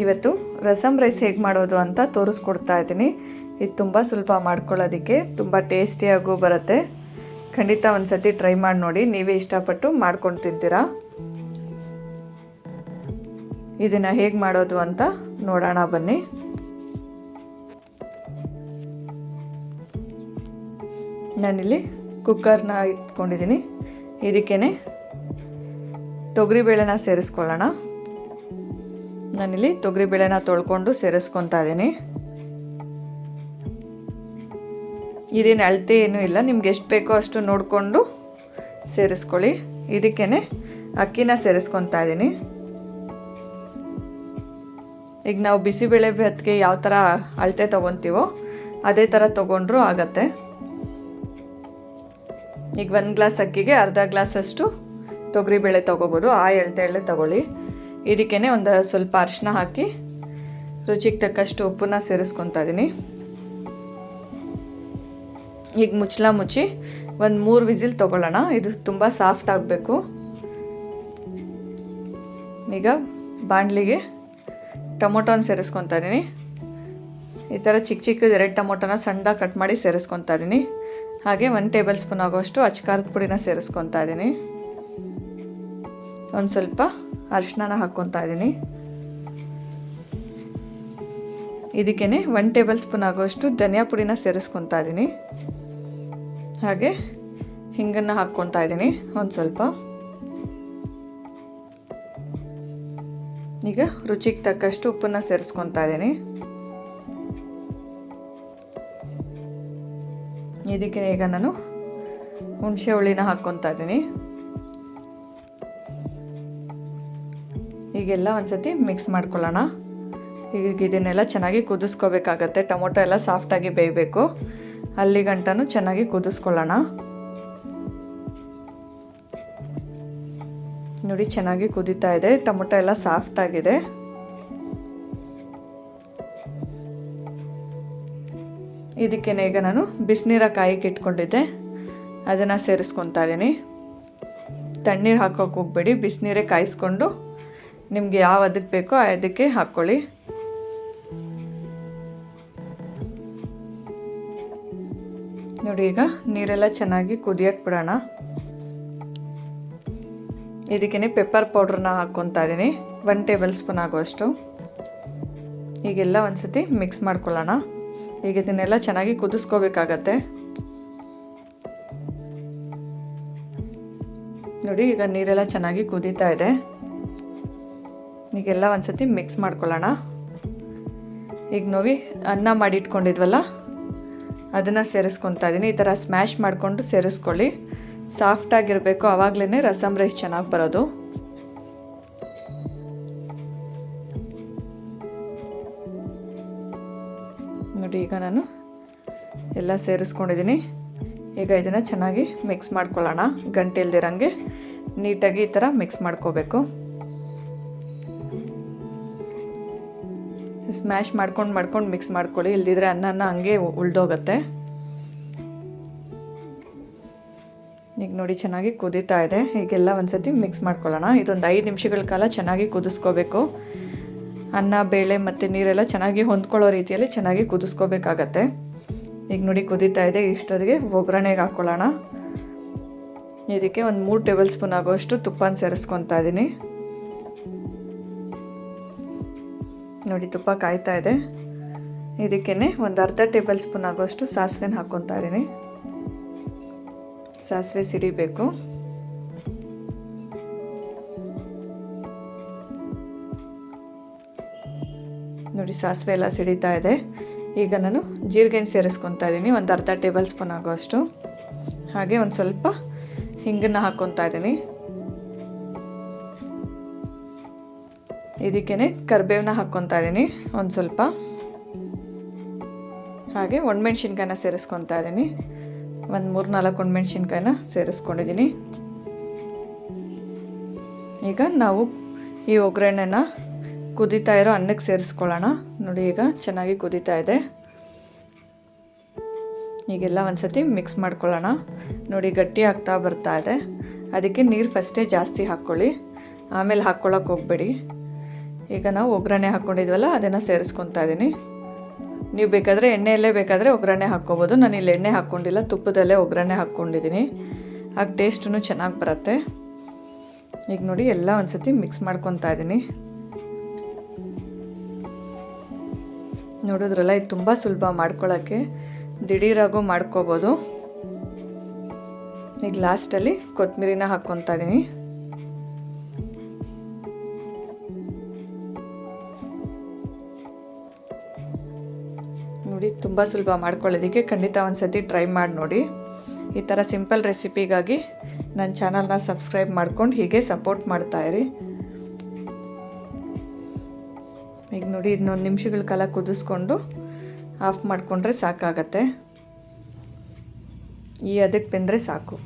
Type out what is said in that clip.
ಇವತ್ತು ರಸಮ್ ರೈಸ್ ಹೇಗೆ ಮಾಡೋದು ಅಂತ ತೋರಿಸ್ಕೊಡ್ತಾ ಇದ್ದೀನಿ. ಇದು ತುಂಬ ಸುಲಭ ಮಾಡ್ಕೊಳ್ಳೋದಕ್ಕೆ, ತುಂಬ ಟೇಸ್ಟಿಯಾಗೂ ಬರುತ್ತೆ. ಖಂಡಿತ ಒಂದು ಸತಿ ಟ್ರೈ ಮಾಡಿ ನೋಡಿ, ನೀವೇ ಇಷ್ಟಪಟ್ಟು ಮಾಡ್ಕೊಂಡು ತಿಂತೀರಾ. ಇದನ್ನು ಹೇಗೆ ಮಾಡೋದು ಅಂತ ನೋಡೋಣ ಬನ್ನಿ. ನಾನಿಲ್ಲಿ ಕುಕ್ಕರ್ನ ಇಟ್ಕೊಂಡಿದ್ದೀನಿ. ಇದಕ್ಕೇ ತೊಗರಿಬೇಳೆನ ಸೇರಿಸ್ಕೊಳ್ಳೋಣ. ನಾನಿಲ್ಲಿ ತೊಗರಿಬೇಳೆನ ತೊಳ್ಕೊಂಡು ಸೇರಿಸ್ಕೊತಾ ಇದ್ದೀನಿ. ಇದೇನು ಅಳತೆ ಏನೂ ಇಲ್ಲ, ನಿಮ್ಗೆ ಎಷ್ಟು ಬೇಕೋ ಅಷ್ಟು ನೋಡಿಕೊಂಡು ಸೇರಿಸ್ಕೊಳ್ಳಿ. ಇದಕ್ಕೇ ಅಕ್ಕಿನ ಸೇರಿಸ್ಕೊತಾ ಇದ್ದೀನಿ. ಈಗ ನಾವು ಬಿಸಿಬೇಳೆ ಭಾತ್ಗೆ ಯಾವ ಥರ ಅಳತೆ ತೊಗೊತೀವೋ ಅದೇ ಥರ ತೊಗೊಂಡ್ರೂ ಆಗತ್ತೆ. ಈಗ 1 ಗ್ಲಾಸ್ ಅಕ್ಕಿಗೆ ಅರ್ಧ ಗ್ಲಾಸಷ್ಟು ತೊಗರಿಬೇಳೆ ತೊಗೋಬೋದು, ಆ ಎಳ್ಳೆ ತೊಗೊಳ್ಳಿ. ಇದಕ್ಕೇ ಒಂದು ಸ್ವಲ್ಪ ಅರಿಶಿನ ಹಾಕಿ ರುಚಿಗೆ ತಕ್ಕಷ್ಟು ಉಪ್ಪನ್ನ ಸೇರಿಸ್ಕೊತಾ ಇದ್ದೀನಿ. ಈಗ ಮುಚ್ಚಳ ಮುಚ್ಚಿ ಒಂದು 3 ವಿಸಿಲ್ ತೊಗೊಳ್ಳೋಣ. ಇದು ತುಂಬ ಸಾಫ್ಟ್ ಆಗಬೇಕು. ಈಗ ಬಾಣಲಿಗೆ ಟೊಮೊಟೊನ ಸೇರಿಸ್ಕೊತಾ ಇದ್ದೀನಿ. ಈ ಥರ ಚಿಕ್ಕ ಚಿಕ್ಕದು 2 ಟೊಮೊಟೊನ ಸಣ್ಣದಾಗಿ ಕಟ್ ಮಾಡಿ ಸೇರಿಸ್ಕೊತಾ ಇದ್ದೀನಿ. ಹಾಗೆ 1 ಟೇಬಲ್ ಸ್ಪೂನ್ ಆಗೋಷ್ಟು ಅಚ್ಕಾರದ ಪುಡಿನ ಸೇರಿಸ್ಕೊತಾ ಇದ್ದೀನಿ. ಒಂದು ಸ್ವಲ್ಪ ಅರಿಶಿನ ಹಾಕ್ಕೊತಾ ಇದ್ದೀನಿ. ಇದಕ್ಕೇ 1 ಟೇಬಲ್ ಸ್ಪೂನ್ ಆಗೋಷ್ಟು ಧನಿಯಾ ಪುಡಿನ ಸೇರಿಸ್ಕೊತಾ ಇದ್ದೀನಿ. ಹಾಗೆ ಹಿಂಗನ್ನು ಹಾಕ್ಕೊತಾ ಇದ್ದೀನಿ ಒಂದು ಸ್ವಲ್ಪ. ಈಗ ರುಚಿಗೆ ತಕ್ಕಷ್ಟು ಉಪ್ಪನ್ನು ಸೇರಿಸ್ಕೊತಾ ಇದ್ದೀನಿ. ಇದಕ್ಕೆ ಈಗ ನಾನು ಹುಣಸೆ ಹುಳಿನ ಹಾಕ್ಕೊತಾ ಇದ್ದೀನಿ. ಈಗೆಲ್ಲ ಒಂದ್ಸತಿ ಮಿಕ್ಸ್ ಮಾಡ್ಕೊಳ್ಳೋಣ. ಈಗ ಇದನ್ನೆಲ್ಲ ಚೆನ್ನಾಗಿ ಕುದಿಸ್ಕೋಬೇಕಾಗತ್ತೆ. ಟೊಮೊಟೊ ಎಲ್ಲ ಸಾಫ್ಟಾಗಿ ಬೇಯಬೇಕು, ಅಲ್ಲಿ ಗಂಟನೂ ಚೆನ್ನಾಗಿ ಕುದಿಸ್ಕೊಳ್ಳೋಣ. ನೋಡಿ, ಚೆನ್ನಾಗಿ ಕುದೀತಾ ಇದೆ, ಟೊಮೊಟೊ ಎಲ್ಲ ಸಾಫ್ಟಾಗಿದೆ. ಇದಕ್ಕೆ ಈಗ ನಾನು ಬಿಸಿನೀರ ಕಾಯಿಗೆ ಇಟ್ಕೊಂಡಿದ್ದೆ, ಅದನ್ನು ಸೇರಿಸ್ಕೊತಾ ಇದ್ದೀನಿ. ತಣ್ಣೀರು ಹಾಕೋಕೆ ಹೋಗಬೇಡಿ, ಬಿಸಿನೀರೇ ಕಾಯಿಸ್ಕೊಂಡು ನಿಮಗೆ ಯಾವ ಅದಕ್ಕೆ ಬೇಕೋ ಅದಕ್ಕೆ ಹಾಕ್ಕೊಳ್ಳಿ. ನೋಡಿ, ಈಗ ನೀರೆಲ್ಲ ಚೆನ್ನಾಗಿ ಕುದಿಯಕ್ಕೆ ಬಿಡೋಣ. ಇದಕ್ಕೇ ಪೆಪ್ಪರ್ ಪೌಡ್ರನ್ನ ಹಾಕ್ಕೊತಾ ಇದ್ದೀನಿ, 1 ಟೇಬಲ್ ಸ್ಪೂನ್ ಆಗುವಷ್ಟು. ಈಗೆಲ್ಲ ಒಂದ್ಸತಿ ಮಿಕ್ಸ್ ಮಾಡ್ಕೊಳ್ಳೋಣ. ಈಗ ಇದನ್ನೆಲ್ಲ ಚೆನ್ನಾಗಿ ಕುದಿಸ್ಕೋಬೇಕಾಗತ್ತೆ. ನೋಡಿ, ಈಗ ನೀರೆಲ್ಲ ಚೆನ್ನಾಗಿ ಕುದೀತಾ ಇದೆ. ಈಗೆಲ್ಲ ಒಂದ್ಸತಿ ಮಿಕ್ಸ್ ಮಾಡ್ಕೊಳ್ಳೋಣ. ಈಗ ನೋಡಿ, ಅನ್ನ ಮಾಡಿಟ್ಕೊಂಡಿದ್ವಲ್ಲ ಅದನ್ನು ಸೇರಿಸ್ಕೊತಾ ಇದ್ದೀನಿ. ಈ ಥರ ಸ್ಮ್ಯಾಶ್ ಮಾಡಿಕೊಂಡು ಸೇರಿಸ್ಕೊಳ್ಳಿ. ಸಾಫ್ಟಾಗಿರಬೇಕು, ಆವಾಗಲೇ ರಸಮ್ ರೈಸ್ ಚೆನ್ನಾಗಿ ಬರೋದು. ನೋಡಿ, ಈಗ ನಾನು ಎಲ್ಲ ಸೇರಿಸ್ಕೊಂಡಿದ್ದೀನಿ. ಈಗ ಇದನ್ನು ಚೆನ್ನಾಗಿ ಮಿಕ್ಸ್ ಮಾಡ್ಕೊಳ್ಳೋಣ. ಗಂಟೆ ಇಲ್ದಿರಂಗೆ ನೀಟಾಗಿ ಈ ಥರ ಮಿಕ್ಸ್ ಮಾಡ್ಕೋಬೇಕು. ಸ್ಮ್ಯಾಶ್ ಮಾಡ್ಕೊಂಡು ಮಿಕ್ಸ್ ಮಾಡ್ಕೊಳ್ಳಿ, ಇಲ್ದಿದ್ರೆ ಅನ್ನನ ಹಂಗೆ ಉಳ್ದೋಗುತ್ತೆ. ಈಗ ನೋಡಿ, ಚೆನ್ನಾಗಿ ಕುದೀತಾ ಇದೆ. ಈಗೆಲ್ಲ ಒಂದ್ಸತಿ ಮಿಕ್ಸ್ ಮಾಡ್ಕೊಳ್ಳೋಣ. ಇದೊಂದು 5 ನಿಮಿಷಗಳ ಕಾಲ ಚೆನ್ನಾಗಿ ಕುದಿಸ್ಕೋಬೇಕು. ಅನ್ನ, ಬೇಳೆ ಮತ್ತು ನೀರೆಲ್ಲ ಚೆನ್ನಾಗಿ ಹೊಂದ್ಕೊಳ್ಳೋ ರೀತಿಯಲ್ಲಿ ಚೆನ್ನಾಗಿ ಕುದಿಸ್ಕೋಬೇಕಾಗತ್ತೆ. ಈಗ ನೋಡಿ, ಕುದೀತಾ ಇದೆ. ಇಷ್ಟೊತ್ತಿಗೆ ಒಗ್ಗರಣೆಗೆ ಹಾಕ್ಕೊಳ್ಳೋಣ. ಇದಕ್ಕೆ ಒಂದು 3 ಟೇಬಲ್ ಸ್ಪೂನ್ ಆಗೋಷ್ಟು ತುಪ್ಪನ ಸೇರಿಸ್ಕೊತಾ ಇದ್ದೀನಿ. ನೋಡಿ, ತುಪ್ಪ ಕಾಯ್ತಾ ಇದೆ. ಇದಕ್ಕೇ ಒಂದು ಅರ್ಧ ಟೇಬಲ್ ಸ್ಪೂನ್ ಆಗೋಷ್ಟು ಸಾಸಿವೆನ ಹಾಕ್ಕೊತಾ ಇದ್ದೀನಿ. ಸಾಸಿವೆ ಸಿಡಿಬೇಕು. ನೋಡಿ, ಸಾಸಿವೆ ಎಲ್ಲ ಸಿಡಿತಾ ಇದೆ. ಈಗ ನಾನು ಜೀರಿಗೆನ ಸೇರಿಸ್ಕೊತಾ ಇದ್ದೀನಿ, ಒಂದು ಅರ್ಧ ಟೇಬಲ್ ಸ್ಪೂನ್ ಆಗೋಷ್ಟು. ಹಾಗೆ ಒಂದು ಸ್ವಲ್ಪ ಹಿಂಗನ್ನು ಹಾಕ್ಕೊತಾ ಇದ್ದೀನಿ. ಇದಕ್ಕೇ ಕರಿಬೇವನ್ನ ಹಾಕ್ಕೊತಾ ಇದ್ದೀನಿ ಒಂದು ಸ್ವಲ್ಪ. ಹಾಗೆ ಒಣಮೆಣ್ಸಿನ್ಕಾಯಿನ ಸೇರಿಸ್ಕೊತಾ ಇದ್ದೀನಿ. ಒಂದು 3-4 ಒಣಮೆಣ್ಸಿನ್ಕಾಯಿನ ಸೇರಿಸ್ಕೊಂಡಿದ್ದೀನಿ. ಈಗ ನಾವು ಈ ಒಗ್ಗರಣೆನ ಕುದೀತಾ ಇರೋ ಅನ್ನಕ್ಕೆ ಸೇರಿಸ್ಕೊಳ್ಳೋಣ. ನೋಡಿ, ಈಗ ಚೆನ್ನಾಗಿ ಕುದೀತಾ ಇದೆ. ಈಗೆಲ್ಲ ಒಂದ್ಸತಿ ಮಿಕ್ಸ್ ಮಾಡ್ಕೊಳ್ಳೋಣ. ನೋಡಿ, ಗಟ್ಟಿ ಆಗ್ತಾ ಬರ್ತಾ ಇದೆ. ಅದಕ್ಕೆ ನೀರು ಫಸ್ಟೇ ಜಾಸ್ತಿ ಹಾಕ್ಕೊಳ್ಳಿ, ಆಮೇಲೆ ಹಾಕ್ಕೊಳ್ಳೋಕೆ ಹೋಗಬೇಡಿ. ಈಗ ನಾವು ಒಗ್ಗರಣೆ ಹಾಕ್ಕೊಂಡಿದ್ವಲ್ಲ ಅದನ್ನು ಸೇರಿಸ್ಕೊತಾ ಇದ್ದೀನಿ. ನೀವು ಬೇಕಾದರೆ ಎಣ್ಣೆಯಲ್ಲೇ ಬೇಕಾದರೆ ಒಗ್ಗರಣೆ ಹಾಕ್ಕೋಬೋದು. ನಾನು ಇಲ್ಲಿ ಎಣ್ಣೆ ಹಾಕ್ಕೊಂಡಿಲ್ಲ, ತುಪ್ಪದಲ್ಲೇ ಒಗ್ಗರಣೆ ಹಾಕ್ಕೊಂಡಿದ್ದೀನಿ. ಆಗ ಟೇಸ್ಟೂ ಚೆನ್ನಾಗಿ ಬರುತ್ತೆ. ಈಗ ನೋಡಿ ಎಲ್ಲ ಒಂದು ಸತಿ ಮಿಕ್ಸ್ ಮಾಡ್ಕೊತಾ ಇದ್ದೀನಿ. ನೋಡಿದ್ರಲ್ಲ, ಇದು ತುಂಬ ಸುಲಭ ಮಾಡ್ಕೊಳ್ಳೋಕ್ಕೆ, ದಿಢೀರಾಗೂ ಮಾಡ್ಕೋಬೋದು. ಈಗ ಲಾಸ್ಟಲ್ಲಿ ಕೊತ್ತಂಬರಿನ ಹಾಕ್ಕೊತಾ ಇದ್ದೀನಿ. ನೋಡಿ, ತುಂಬ ಸುಲಭ ಮಾಡ್ಕೊಳ್ಳೋದಕ್ಕೆ ಖಂಡಿತ ಒಂದು ಸತಿ ಟ್ರೈ ಮಾಡಿ ನೋಡಿ. ಈ ಥರ ಸಿಂಪಲ್ ರೆಸಿಪಿಗಾಗಿ ನನ್ನ ಚಾನಲ್ನ ಸಬ್ಸ್ಕ್ರೈಬ್ ಮಾಡ್ಕೊಂಡು ಹೀಗೆ ಸಪೋರ್ಟ್ ಮಾಡ್ತಾಯಿರಿ. ಈಗ ನೋಡಿ, ಇನ್ನೊಂದು ನಿಮಿಷಗಳ ಕಾಲ ಕುದಿಸ್ಕೊಂಡು ಆಫ್ ಮಾಡಿಕೊಂಡ್ರೆ ಸಾಕಾಗತ್ತೆ. ಈ ಅದಕ್ಕೆ ಬೆಂದರೆ ಸಾಕು.